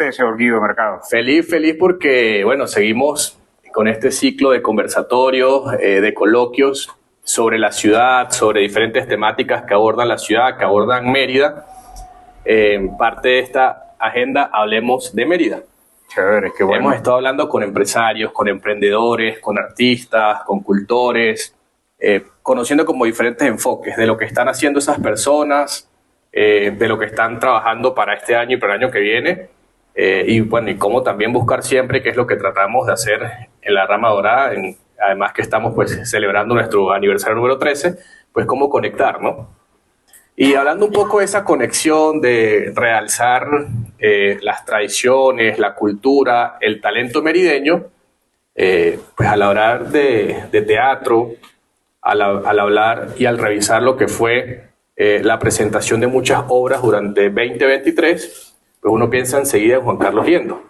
parece, señor Guido Mercado? Feliz porque, bueno, seguimos con este ciclo de conversatorios, de coloquios sobre la ciudad, sobre diferentes temáticas que abordan la ciudad, que abordan Mérida. Parte de esta agenda, hablemos de Mérida. Chévere, qué bueno. Hemos estado hablando con empresarios, con emprendedores, con artistas, con cultores, conociendo como diferentes enfoques de lo que están haciendo esas personas, de lo que están trabajando para este año y para el año que viene, y bueno, y cómo también buscar siempre, que es lo que tratamos de hacer en la Rama Dorada, además que estamos pues celebrando nuestro aniversario número 13, pues cómo conectar, ¿no? Y hablando un poco de esa conexión, de realzar las tradiciones, la cultura, el talento merideño, pues al hablar de teatro, al hablar y al revisar lo que fue la presentación de muchas obras durante 2023, pues uno piensa enseguida en Juan Carlos Liendo.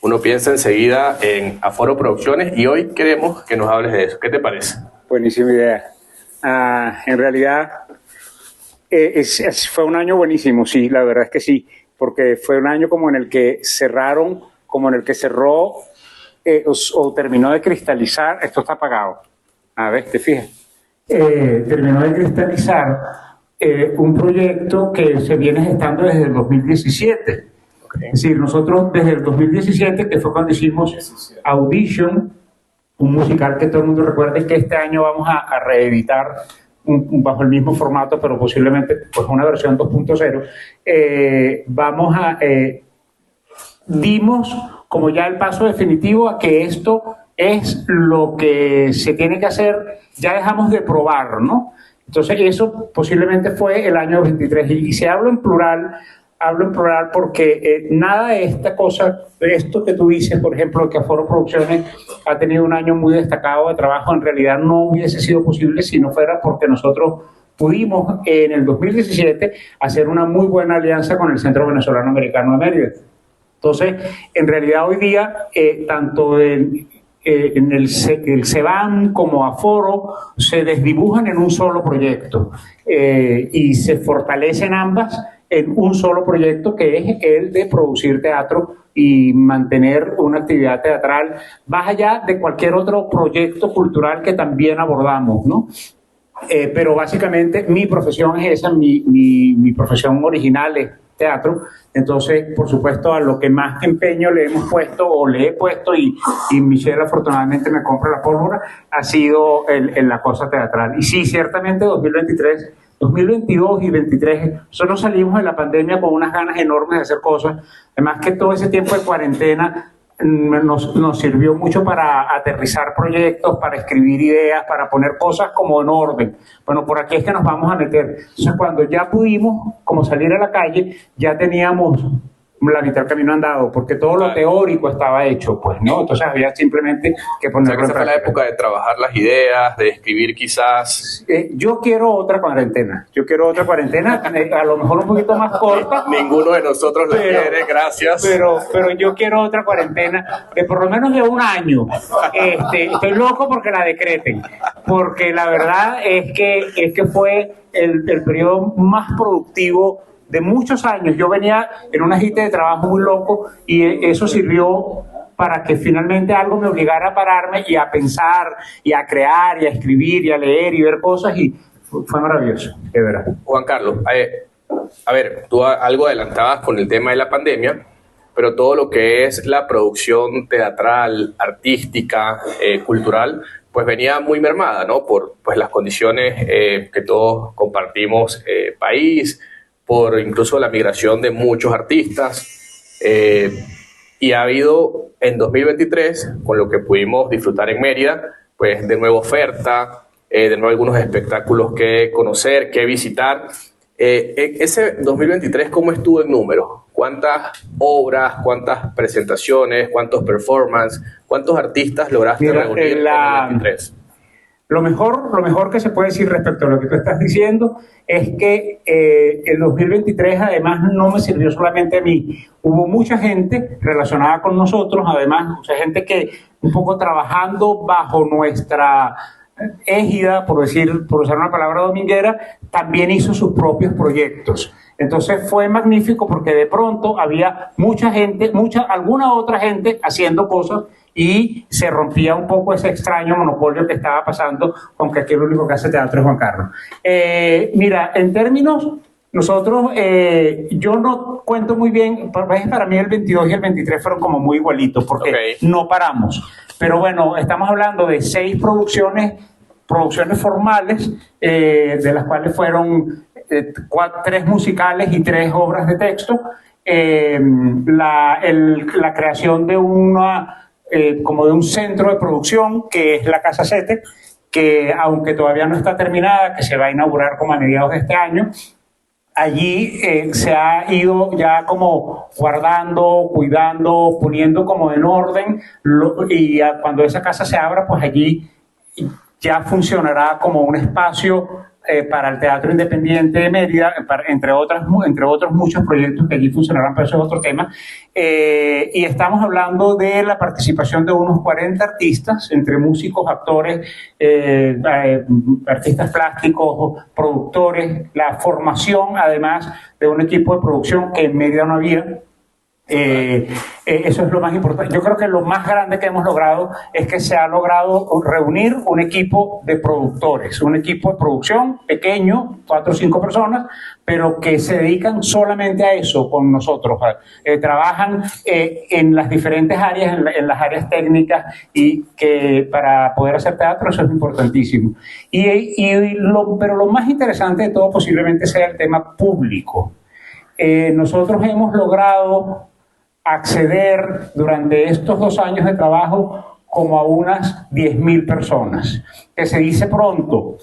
Uno piensa enseguida en Aforo Producciones y hoy queremos que nos hables de eso. ¿Qué te parece? Buenísima idea. En realidad fue un año buenísimo, sí, la verdad es que sí, porque fue un año como en el que cerraron, como en el que cerró o terminó de cristalizar. Esto está apagado. A ver, te fijas. Terminó de cristalizar un proyecto que se viene gestando desde el 2017. Okay. Es decir, nosotros desde el 2017, que fue cuando hicimos Audition, un musical que todo el mundo recuerde, que este año vamos a reeditar bajo el mismo formato, pero posiblemente pues una versión 2.0. Dimos como ya el paso definitivo a que esto es lo que se tiene que hacer. Ya dejamos de probar, ¿no? Entonces eso posiblemente fue el año 23, y si hablo en plural porque nada de esta cosa, de esto que tú dices, por ejemplo, que Aforo Producciones ha tenido un año muy destacado de trabajo, en realidad no hubiese sido posible si no fuera porque nosotros pudimos en el 2017 hacer una muy buena alianza con el Centro Venezolano Americano de Mérida. Entonces, en realidad hoy día, tanto en el CEBAM como Aforo se desdibujan en un solo proyecto y se fortalecen ambas en un solo proyecto, que es el de producir teatro y mantener una actividad teatral más allá de cualquier otro proyecto cultural que también abordamos, ¿no? Pero básicamente mi profesión es esa, mi profesión original es teatro. Entonces, por supuesto, a lo que más empeño le hemos puesto o le he puesto, y Michelle afortunadamente me compra la pólvora, ha sido en la cosa teatral. Y sí, ciertamente 2023, 2022 y 2023, nosotros salimos de la pandemia con unas ganas enormes de hacer cosas. Además que todo ese tiempo de cuarentena nos sirvió mucho para aterrizar proyectos, para escribir ideas, para poner cosas como en orden. Bueno, por aquí es que nos vamos a meter. Entonces, cuando ya pudimos como salir a la calle, ya teníamos la mitad del camino andado, porque todo lo teórico estaba hecho, pues, ¿no? Entonces había simplemente que ponerlo en práctica. Esa fue la época de trabajar las ideas, de escribir quizás. Yo quiero otra cuarentena, a lo mejor un poquito más corta. Ninguno de nosotros la quiere, gracias. Pero yo quiero otra cuarentena de por lo menos de un año. Estoy loco porque la decreten, porque la verdad es que fue el periodo más productivo de muchos años. Yo venía en una agite de trabajo muy loco y eso sirvió para que finalmente algo me obligara a pararme y a pensar y a crear y a escribir y a leer y ver cosas, y fue maravilloso, de verdad. Juan Carlos, a ver, tú algo adelantabas con el tema de la pandemia, pero todo lo que es la producción teatral, artística, cultural, pues venía muy mermada, ¿no? Por pues las condiciones que todos compartimos, país, por incluso la migración de muchos artistas, y ha habido en 2023, con lo que pudimos disfrutar en Mérida, pues de nuevo oferta, de nuevo algunos espectáculos que conocer, que visitar. Ese 2023, ¿cómo estuvo en números? ¿Cuántas obras, cuántas presentaciones, cuántos performances, cuántos artistas lograste reunir en 2023? Lo mejor que se puede decir respecto a lo que tú estás diciendo es que el 2023 además no me sirvió solamente a mí. Hubo mucha gente relacionada con nosotros, además mucha gente que un poco trabajando bajo nuestra égida, por usar una palabra dominguera, también hizo sus propios proyectos. Entonces fue magnífico porque de pronto había mucha gente, alguna otra gente haciendo cosas y se rompía un poco ese extraño monopolio que estaba pasando con que aquí el único que hace teatro es Juan Carlos. Mira, en términos, nosotros, yo no cuento muy bien, para mí el 22 y el 23 fueron como muy igualitos porque no paramos. Pero bueno, estamos hablando de 6 producciones formales, de las cuales fueron 3 musicales y 3 obras de texto. La creación de como de un centro de producción que es la Casa Sete, que aunque todavía no está terminada, que se va a inaugurar como a mediados de este año. Allí se ha ido ya como guardando, cuidando, poniendo como en orden, y cuando esa casa se abra, pues allí ya funcionará como un espacio para el Teatro Independiente de Mérida, entre otros muchos proyectos que allí funcionarán, pero eso es otro tema. Y estamos hablando de la participación de unos 40 artistas, entre músicos, actores, artistas plásticos, productores, la formación además de un equipo de producción que en Mérida no había. Eso es lo más importante. Yo creo que lo más grande que hemos logrado es que se ha logrado reunir un equipo de productores, un equipo de producción pequeño, 4 o 5 personas, pero que se dedican solamente a eso con nosotros. Trabajan en las diferentes áreas, en las áreas técnicas, y que para poder hacer teatro eso es importantísimo. Pero lo más interesante de todo posiblemente sea el tema público. Nosotros hemos logrado acceder durante estos 2 años de trabajo como a unas 10.000 personas, que se dice pronto,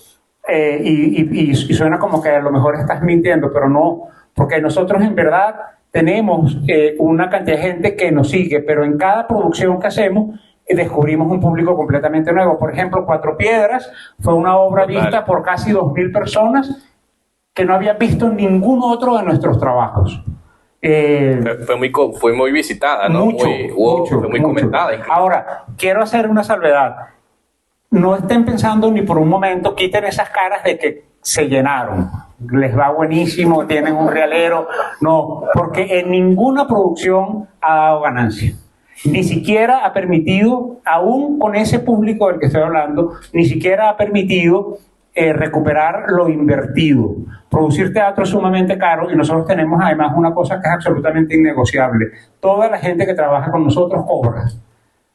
y suena como que a lo mejor estás mintiendo, pero no, porque nosotros en verdad tenemos una cantidad de gente que nos sigue, pero en cada producción que hacemos descubrimos un público completamente nuevo. Por ejemplo, Cuatro Piedras fue una obra vista por casi 2.000 personas que no habían visto ningún otro de nuestros trabajos. Fue muy visitada, ¿no? Fue muy comentada. Incluso. Ahora, quiero hacer una salvedad. No estén pensando ni por un momento, quiten esas caras de que se llenaron, les va buenísimo, tienen un realero. No, porque en ninguna producción ha dado ganancia. Ni siquiera ha permitido, aún con ese público del que estoy hablando, ni siquiera ha permitido recuperar lo invertido. Producir teatro es sumamente caro y nosotros tenemos además una cosa que es absolutamente innegociable. Toda la gente que trabaja con nosotros cobra.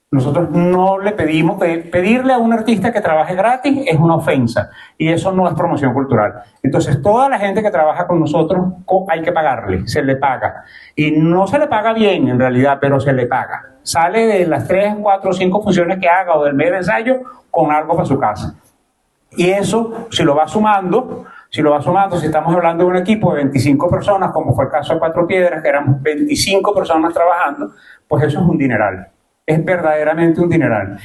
Nosotros no le pedimos, pedirle a un artista que trabaje gratis es una ofensa y eso no es promoción cultural. Entonces toda la gente que trabaja con nosotros hay que pagarle, se le paga. Y no se le paga bien en realidad, pero se le paga. Sale de las 3, 4, 5 funciones que haga o del medio ensayo con algo para su casa. Y eso, si lo va sumando, si estamos hablando de un equipo de 25 personas, como fue el caso de Cuatro Piedras, que éramos 25 personas trabajando, pues eso es un dineral. Es verdaderamente un dineral.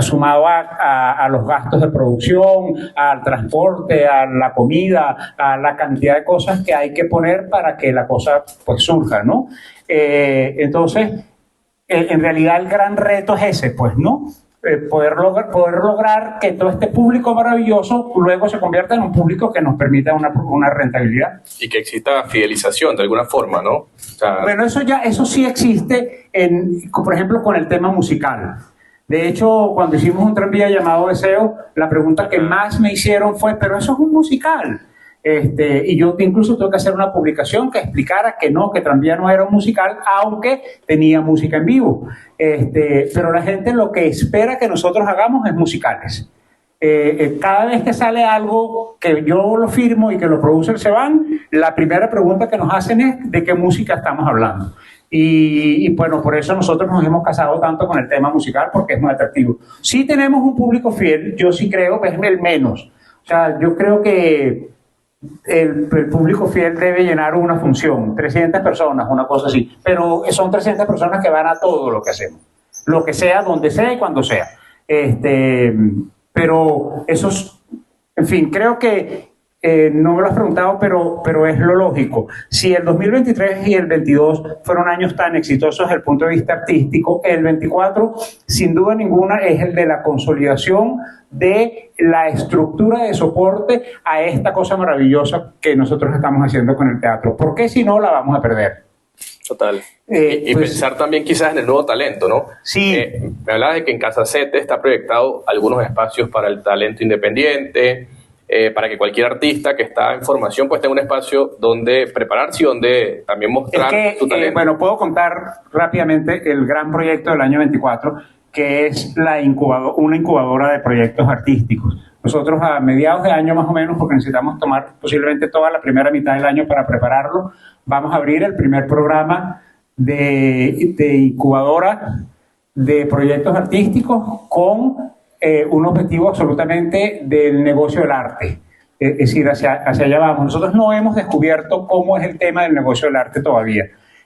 Sumado a los gastos de producción, al transporte, a la comida, a la cantidad de cosas que hay que poner para que la cosa pues surja, ¿no? Entonces, en realidad el gran reto es ese, pues, ¿no? Poder lograr que todo este público maravilloso luego se convierta en un público que nos permita una rentabilidad. Y que exista fidelización de alguna forma, ¿no? O sea, bueno, eso sí existe, por ejemplo, con el tema musical. De hecho, cuando hicimos un tranvía llamado Deseo, la pregunta que más me hicieron fue, pero eso es un musical. Y yo incluso tuve que hacer una publicación que explicara que no, que Tranvía no era un musical, aunque tenía música en vivo. Pero la gente lo que espera que nosotros hagamos es musicales. Cada vez que sale algo que yo lo firmo y que los producers se van, la primera pregunta que nos hacen es ¿de qué música estamos hablando? Y bueno, por eso nosotros nos hemos casado tanto con el tema musical, porque es muy atractivo. Sí tenemos un público fiel, yo sí creo que es el menos. O sea, yo creo que el público fiel debe llenar una función, 300 personas, una cosa así, pero son 300 personas que van a todo lo que hacemos, lo que sea, donde sea y cuando sea. Pero esos, en fin, creo que No me lo has preguntado, pero es lo lógico. Si el 2023 y el 22 fueron años tan exitosos desde el punto de vista artístico, el 24, sin duda ninguna, es el de la consolidación de la estructura de soporte a esta cosa maravillosa que nosotros estamos haciendo con el teatro. Porque si no, la vamos a perder. Total. Y pues, pensar también quizás en el nuevo talento, ¿no? Sí. Me hablaba de que en Casa 7 está proyectado algunos espacios para el talento independiente, para que cualquier artista que está en formación pues tenga un espacio donde prepararse y donde también mostrar su talento. Bueno, puedo contar rápidamente el gran proyecto del año 24, que es una incubadora de proyectos artísticos. Nosotros a mediados de año más o menos, porque necesitamos tomar posiblemente toda la primera mitad del año para prepararlo, vamos a abrir el primer programa de incubadora de proyectos artísticos con un objetivo absolutamente del negocio del arte. Es decir, hacia allá vamos. Nosotros no hemos descubierto cómo es el tema del negocio del arte todavía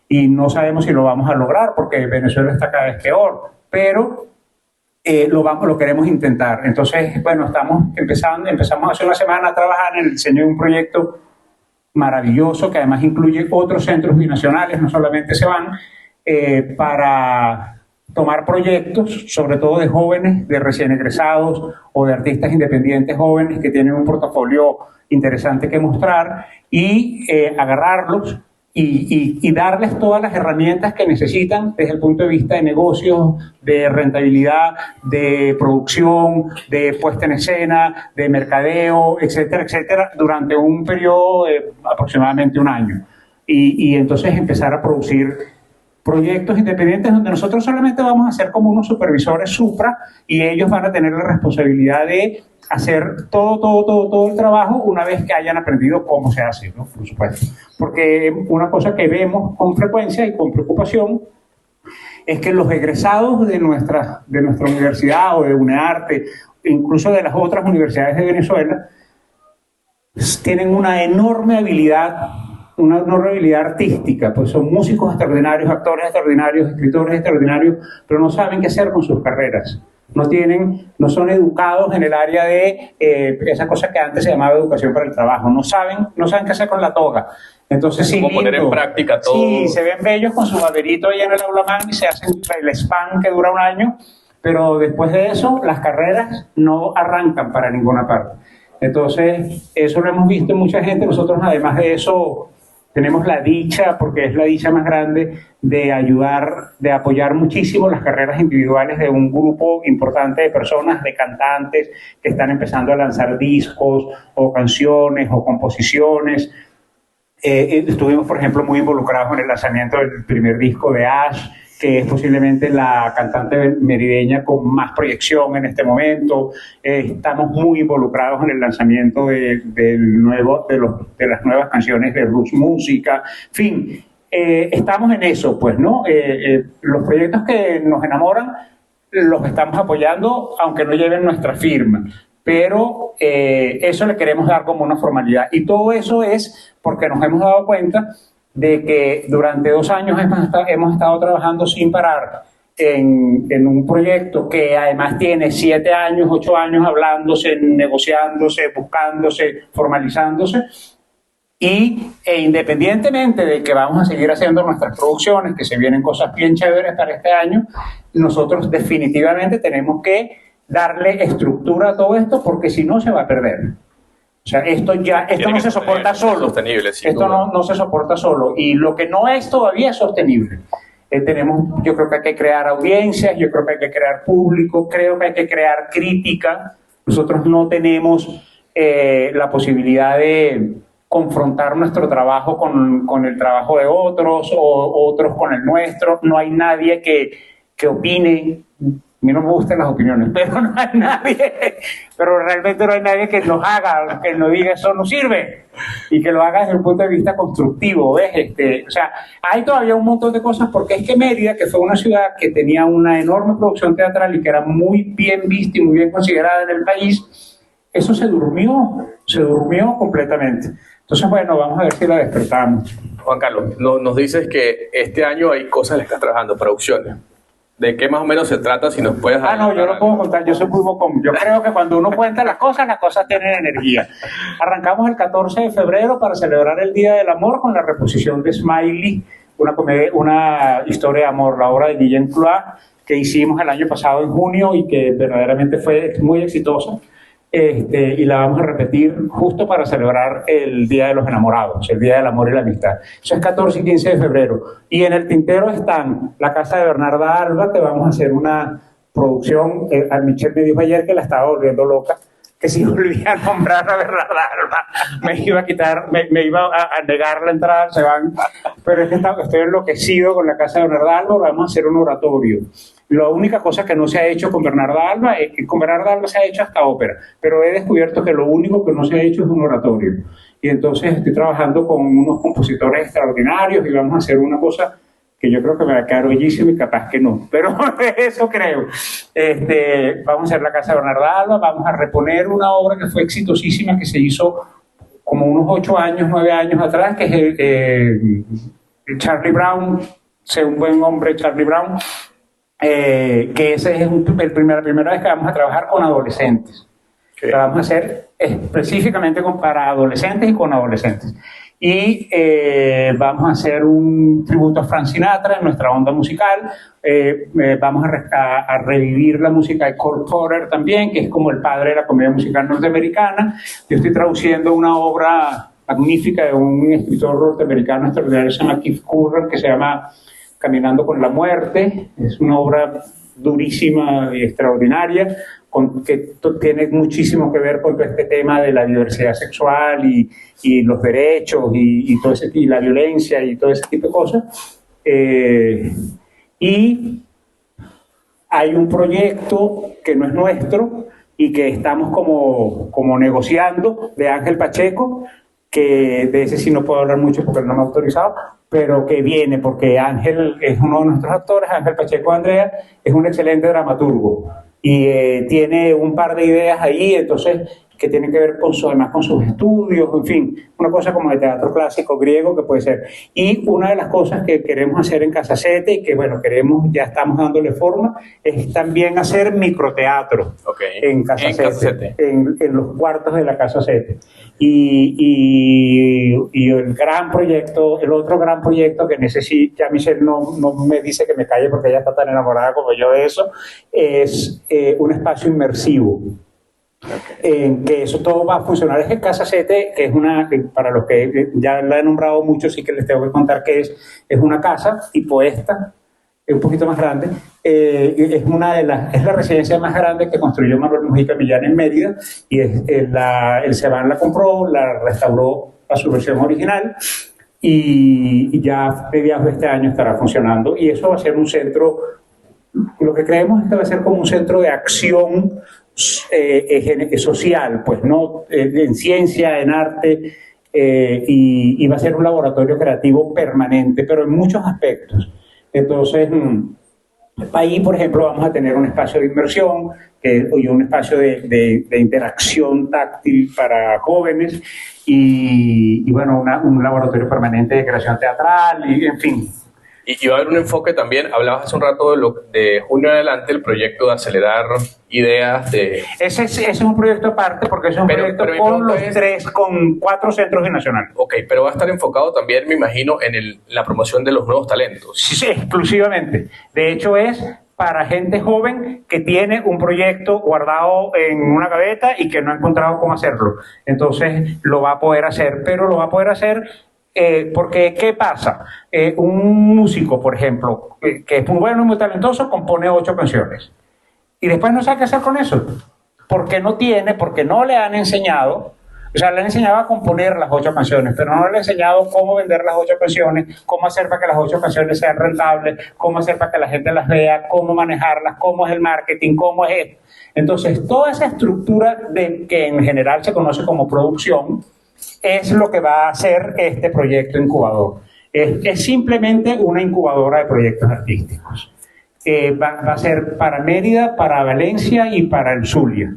y no sabemos si lo vamos a lograr porque Venezuela está cada vez peor, pero lo queremos intentar. Entonces, bueno, empezamos hace una semana a trabajar en el diseño de un proyecto maravilloso que además incluye otros centros binacionales, no solamente se van, para tomar proyectos, sobre todo de jóvenes, de recién egresados o de artistas independientes jóvenes que tienen un portafolio interesante que mostrar y agarrarlos y darles todas las herramientas que necesitan desde el punto de vista de negocios, de rentabilidad, de producción, de puesta en escena, de mercadeo, etcétera, etcétera, durante un periodo de aproximadamente un año. Y entonces empezar a producir proyectos independientes donde nosotros solamente vamos a ser como unos supervisores supra y ellos van a tener la responsabilidad de hacer todo el trabajo una vez que hayan aprendido cómo se hace, ¿no? Por supuesto. Porque una cosa que vemos con frecuencia y con preocupación es que los egresados de nuestra universidad o de UNEARTE, incluso de las otras universidades de Venezuela, tienen una enorme habilidad artística, pues son músicos extraordinarios, actores extraordinarios, escritores extraordinarios, pero no saben qué hacer con sus carreras. No son educados en el área de esa cosa que antes se llamaba educación para el trabajo. No saben qué hacer con la toga. Entonces, sí, ¿cómo poner en práctica todo? Sí, se ven bellos con su baterito ahí en el aula magna y se hacen el spam que dura un año, pero después de eso, las carreras no arrancan para ninguna parte. Entonces, eso lo hemos visto en mucha gente. Nosotros, además de eso, tenemos la dicha, porque es la dicha más grande, de apoyar muchísimo las carreras individuales de un grupo importante de personas, de cantantes que están empezando a lanzar discos o canciones o composiciones. Estuvimos, por ejemplo, muy involucrados en el lanzamiento del primer disco de Ash, que es posiblemente la cantante merideña con más proyección en este momento. Estamos muy involucrados en el lanzamiento de las nuevas canciones de Roots Música. En fin, estamos en eso, pues, ¿no? Los proyectos que nos enamoran los estamos apoyando, aunque no lleven nuestra firma. Pero eso le queremos dar como una formalidad. Y todo eso es porque nos hemos dado cuenta de que durante 2 años hemos estado trabajando sin parar en un proyecto que además tiene 7 años, 8 años hablándose, negociándose, buscándose, formalizándose. E independientemente de que vamos a seguir haciendo nuestras producciones, que se vienen cosas bien chéveres para este año, nosotros definitivamente tenemos que darle estructura a todo esto porque si no se va a perder. O sea, esto no se soporta solo. Esto no se soporta solo. Y lo que no es todavía es sostenible. Yo creo que hay que crear audiencias, yo creo que hay que crear público, creo que hay que crear crítica. Nosotros no tenemos la posibilidad de confrontar nuestro trabajo con el trabajo de otros o otros con el nuestro. No hay nadie que opine. A mí no me gustan las opiniones, pero no hay nadie, pero realmente no hay nadie que nos haga, que nos diga eso no sirve y que lo haga desde un punto de vista constructivo, ¿ves? O sea, hay todavía un montón de cosas porque es que Mérida, que fue una ciudad que tenía una enorme producción teatral y que era muy bien vista y muy bien considerada en el país, eso se durmió completamente. Entonces, bueno, vamos a ver si la despertamos. Juan Carlos, nos dices que este año hay cosas en las que estás trabajando, producciones. ¿De qué más o menos se trata? Si nos puedes No, yo lo puedo contar, yo soy muy bocón. Yo creo que cuando uno cuenta las cosas tienen energía. Arrancamos el 14 de febrero para celebrar el Día del Amor con la reposición de Smiley, una historia de amor, la obra de Guillaume Cloix, que hicimos el año pasado en junio y que verdaderamente fue muy exitosa. Y la vamos a repetir justo para celebrar el Día de los Enamorados, el Día del Amor y la Amistad. Eso es 14 y 15 de febrero. Y en el tintero están la casa de Bernarda Alba, que vamos a hacer una producción. Michelle me dijo ayer que la estaba volviendo loca, que si volvía a nombrar a Bernarda Alba me iba a quitar, me iba a negar la entrada, se van. Pero es que estoy enloquecido con la casa de Bernarda Alba, vamos a hacer un oratorio. La única cosa que no se ha hecho con Bernarda Alba es que con Bernarda Alba se ha hecho hasta ópera, pero he descubierto que lo único que no se ha hecho es un oratorio. Y entonces estoy trabajando con unos compositores extraordinarios y vamos a hacer una cosa que yo creo que me va a quedar bellísima y capaz que no, pero eso creo. Vamos a hacer la casa de Bernarda Alba, vamos a reponer una obra que fue exitosísima, que se hizo como unos 8 años, 9 años atrás, que es Charlie Brown, Sé un buen hombre, Charlie Brown, que esa es la primera vez que vamos a trabajar con adolescentes. Okay. La vamos a hacer específicamente para adolescentes y con adolescentes. Y vamos a hacer un tributo a Frank Sinatra en nuestra onda musical. Vamos a revivir la música de Cole Porter también, que es como el padre de la comedia musical norteamericana. Yo estoy traduciendo una obra magnífica de un escritor norteamericano extraordinario que se llama Keith Curran, que se llama Caminando con la muerte. Es una obra durísima y extraordinaria, que tiene muchísimo que ver con este tema de la diversidad sexual y los derechos y todo ese, y la violencia y todo ese tipo de cosas. Y hay un proyecto que no es nuestro y que estamos como negociando, de Ángel Pacheco, que de ese sí no puedo hablar mucho porque no me ha autorizado, pero que viene porque Ángel es uno de nuestros actores. Ángel Pacheco Andrea es un excelente dramaturgo y tiene un par de ideas ahí, entonces, que tienen que ver además con sus estudios, en fin, una cosa como de teatro clásico griego que puede ser. Y una de las cosas que queremos hacer en Casa Sete y que, bueno, ya estamos dándole forma, es también hacer microteatro. Okay. En Casa Sete, en los cuartos de la Casa Sete. Y el gran proyecto, el otro gran proyecto que necesita, ya Michelle no me dice que me calle porque ella está tan enamorada como yo de eso, es un espacio inmersivo. Okay. Que eso todo va a funcionar. Es en Casa Sete, que es para los que ya la he nombrado mucho, sí que les tengo que contar que es una casa tipo esta, es un poquito más grande. Es la residencia más grande que construyó Manuel Mujica Millán en Mérida, y el Ceban la compró, la restauró a su versión original, y ya mediados de este año estará funcionando. Y eso va a ser un centro, lo que creemos es que va a ser como un centro de acción social, pues, ¿no? En ciencia, en arte, y va a ser un laboratorio creativo permanente, pero en muchos aspectos. Entonces, ahí, por ejemplo, vamos a tener un espacio de inmersión y un espacio de interacción táctil para jóvenes y bueno, un laboratorio permanente de creación teatral, y en fin. Y va a haber un enfoque también, hablabas hace un rato de junio en adelante, el proyecto de acelerar ideas de... Ese es un proyecto aparte, porque es un proyecto con 4 centros binacionales. Ok, pero va a estar enfocado también, me imagino, en la promoción de los nuevos talentos. Sí, exclusivamente. De hecho, es para gente joven que tiene un proyecto guardado en una gaveta y que no ha encontrado cómo hacerlo. Entonces, lo va a poder hacer, pero lo va a poder hacer... porque, ¿qué pasa? Un músico, por ejemplo, que es muy bueno y muy talentoso, compone 8 canciones. Y después no sabe qué hacer con eso. Porque no le han enseñado, o sea, le han enseñado a componer las 8 canciones, pero no le han enseñado cómo vender las 8 canciones, cómo hacer para que las 8 canciones sean rentables, cómo hacer para que la gente las vea, cómo manejarlas, cómo es el marketing, cómo es esto. Entonces, toda esa estructura que en general se conoce como producción, es lo que va a hacer este proyecto incubador. Es simplemente una incubadora de proyectos artísticos. Va a ser para Mérida, para Valencia y para el Zulia.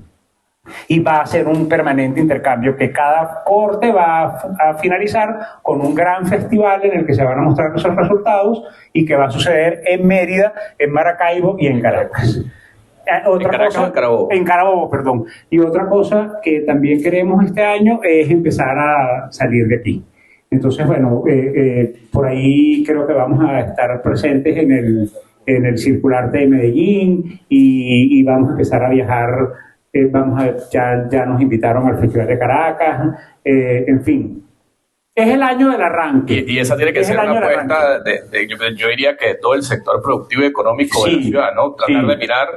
Y va a ser un permanente intercambio que cada corte va a finalizar con un gran festival en el que se van a mostrar esos resultados y que va a suceder en Mérida, en Maracaibo y en Caracas. ¿En Caracas o en Carabobo? En Carabobo, perdón. Y otra cosa que también queremos este año es empezar a salir de aquí. Entonces, bueno, por ahí creo que vamos a estar presentes en el Circularte de Medellín y vamos a empezar a viajar. Ya nos invitaron al Festival de Caracas, en fin. Es el año del arranque. Y esa tiene que ser una apuesta, yo diría que de todo el sector productivo y económico de la ciudad, ¿no? Tratar de mirar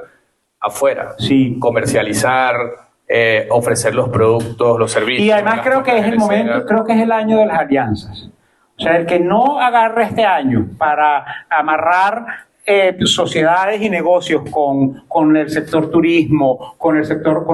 afuera, comercializar, ofrecer los productos, los servicios. Y además creo que es el momento, creo que es el año de las alianzas. O sea, el que no agarre este año para amarrar sociedades y negocios con el sector turismo, con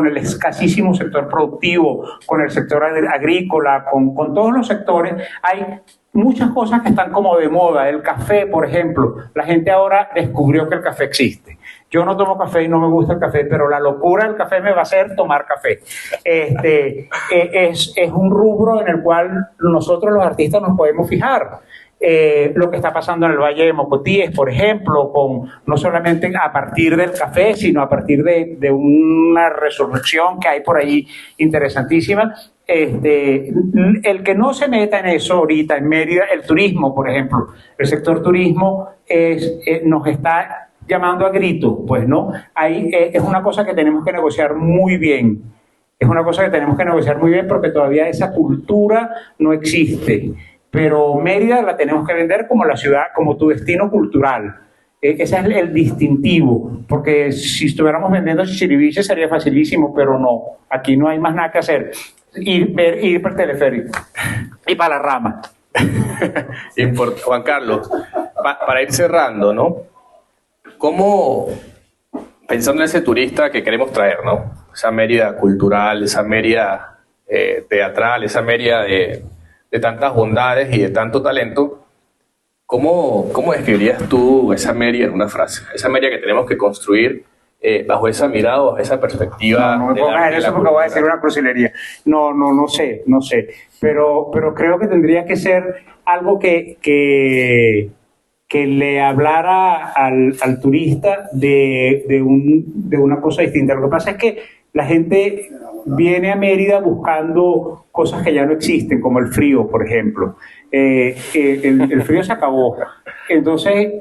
el escasísimo sector productivo, con el sector agrícola, con todos los sectores. Hay muchas cosas que están como de moda. El café, por ejemplo. La gente ahora descubrió que el café existe. Yo no tomo café y no me gusta el café, pero la locura del café me va a hacer tomar café. Es un rubro en el cual nosotros los artistas nos podemos fijar. Lo que está pasando en el Valle de Mocotíes, por ejemplo, no solamente a partir del café, sino a partir de una resurrección que hay por ahí interesantísima. El que no se meta en eso ahorita en Mérida, el turismo, por ejemplo, el sector turismo nos está llamando a grito, pues, ¿no? Ahí es una cosa que tenemos que negociar muy bien. Es una cosa que tenemos que negociar muy bien porque todavía esa cultura no existe. Pero Mérida la tenemos que vender como la ciudad, como tu destino cultural. Ese es el distintivo, porque si estuviéramos vendiendo chichiriviche sería facilísimo, pero no, aquí no hay más nada que hacer. Ir para el teleférico y para la rama. Juan Carlos, para ir cerrando, ¿no? ¿Cómo, pensando en ese turista que queremos traer, ¿no? Esa Mérida cultural, esa Mérida teatral, esa Mérida de tantas bondades y de tanto talento, ¿cómo describirías tú esa Mérida en una frase? Esa Mérida que tenemos que construir bajo esa mirada, bajo esa perspectiva. No me pongas en eso porque voy a decir una crucilería. No sé. Pero creo que tendría que ser algo que le hablara al turista de una cosa distinta. Lo que pasa es que la gente viene a Mérida buscando cosas que ya no existen, como el frío, por ejemplo. El frío se acabó. Entonces,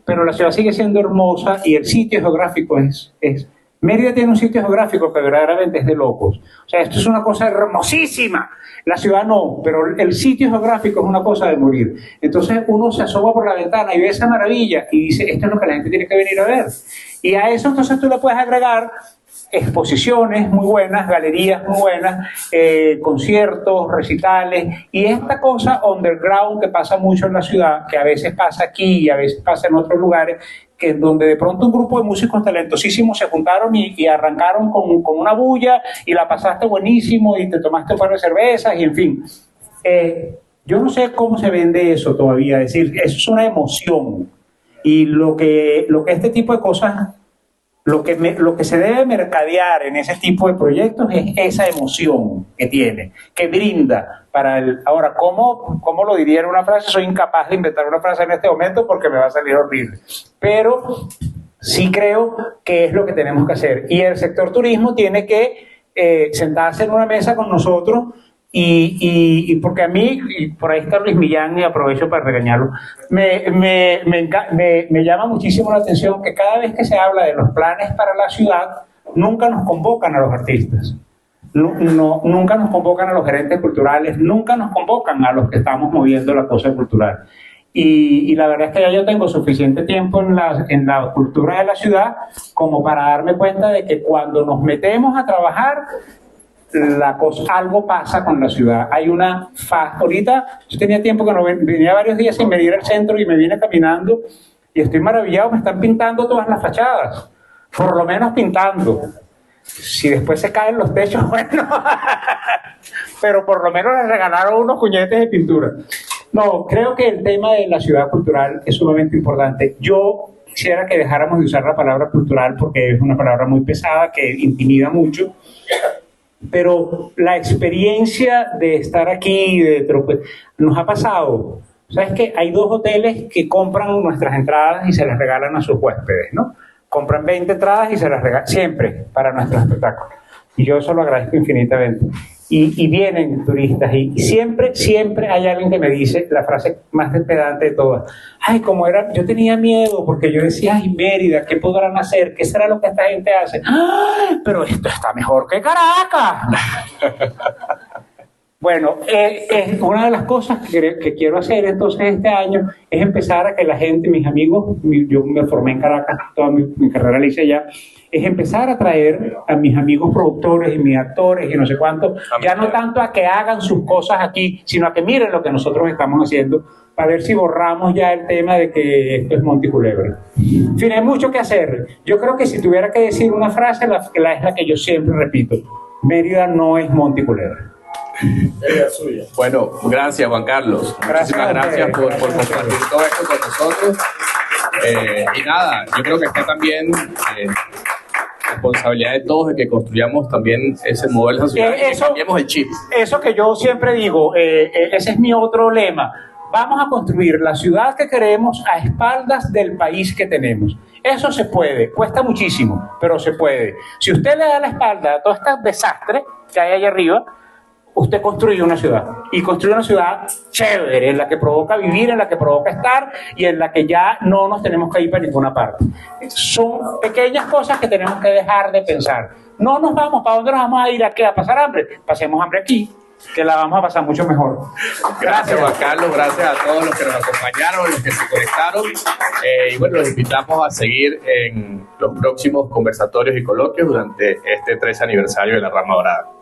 pero la ciudad sigue siendo hermosa y el sitio geográfico es Mérida tiene un sitio geográfico que verdaderamente es de locos. O sea, esto es una cosa hermosísima. La ciudad no, pero el sitio geográfico es una cosa de morir. Entonces uno se asoma por la ventana y ve esa maravilla y dice, esto es lo que la gente tiene que venir a ver. Y a eso entonces tú le puedes agregar exposiciones muy buenas, galerías muy buenas, conciertos, recitales, y esta cosa underground que pasa mucho en la ciudad, que a veces pasa aquí y a veces pasa en otros lugares, que es donde de pronto un grupo de músicos talentosísimos se juntaron y arrancaron con una bulla y la pasaste buenísimo y te tomaste un par de cervezas y en fin. Yo no sé cómo se vende eso todavía, es decir, eso es una emoción y lo que este tipo de cosas, lo que se debe mercadear en ese tipo de proyectos es esa emoción que tiene, que brinda para el... Ahora, ¿cómo lo diría en una frase? Soy incapaz de inventar una frase en este momento porque me va a salir horrible. Pero sí creo que es lo que tenemos que hacer. Y el sector turismo tiene que sentarse en una mesa con nosotros y porque a mí, y por ahí está Luis Millán y aprovecho para regañarlo, me llama muchísimo la atención que cada vez que se habla de los planes para la ciudad, nunca nos convocan a los artistas, nunca nos convocan a los gerentes culturales, nunca nos convocan a los que estamos moviendo la cosa cultural. Y la verdad es que ya yo tengo suficiente tiempo en la cultura de la ciudad como para darme cuenta de que cuando nos metemos a trabajar, algo pasa con la ciudad. Hay una ahorita yo tenía tiempo que no venía varios días sin venir al centro y me vine caminando y estoy maravillado, me están pintando todas las fachadas, por lo menos pintando. Si después se caen los techos, bueno, pero por lo menos les regalaron unos cuñetes de pintura. No, creo que el tema de la ciudad cultural es sumamente importante. Yo quisiera que dejáramos de usar la palabra cultural porque es una palabra muy pesada que intimida mucho. pero la experiencia de estar aquí, nos ha pasado. ¿Sabes qué? Hay 2 hoteles que compran nuestras entradas y se las regalan a sus huéspedes, ¿no? Compran 20 entradas y se las regalan siempre para nuestro espectáculo. Y yo eso lo agradezco infinitamente. Y vienen turistas y siempre hay alguien que me dice la frase más pedante de todas. Ay, como era, yo tenía miedo porque yo decía, ay, Mérida, ¿qué podrán hacer? ¿Qué será lo que esta gente hace? ¡Ay, pero esto está mejor que Caracas! Bueno, una de las cosas que quiero hacer entonces este año es empezar a que la gente, mis amigos, yo me formé en Caracas, toda mi carrera la hice allá, es empezar a traer a mis amigos productores y mis actores y no sé cuánto, ya no tanto a que hagan sus cosas aquí, sino a que miren lo que nosotros estamos haciendo, para ver si borramos ya el tema de que esto es Monte y Culebra. En fin, hay mucho que hacer. Yo creo que si tuviera que decir una frase, es la que yo siempre repito: Mérida no es Monte y Culebra. Bueno, gracias Juan Carlos. Muchísimas gracias por compartir todo esto con nosotros. Y nada, yo creo que está también responsabilidad de todos de que construyamos también ese modelo nacional y que cambiemos el chip. Eso que yo siempre digo, ese es mi otro lema. Vamos a construir la ciudad que queremos a espaldas del país que tenemos. Eso se puede, cuesta muchísimo, pero se puede. Si usted le da la espalda a todo este desastre que hay allá arriba, usted construye una ciudad, y construye una ciudad chévere, en la que provoca vivir, en la que provoca estar, y en la que ya no nos tenemos que ir para ninguna parte. Son pequeñas cosas que tenemos que dejar de pensar. No nos vamos, ¿para dónde nos vamos a ir? ¿A qué? ¿A pasar hambre? Pasemos hambre aquí, que la vamos a pasar mucho mejor. Gracias Juan Carlos, gracias a todos los que nos acompañaron, los que se conectaron, y bueno, los invitamos a seguir en los próximos conversatorios y coloquios durante este 13 aniversario de la Rama Dorada.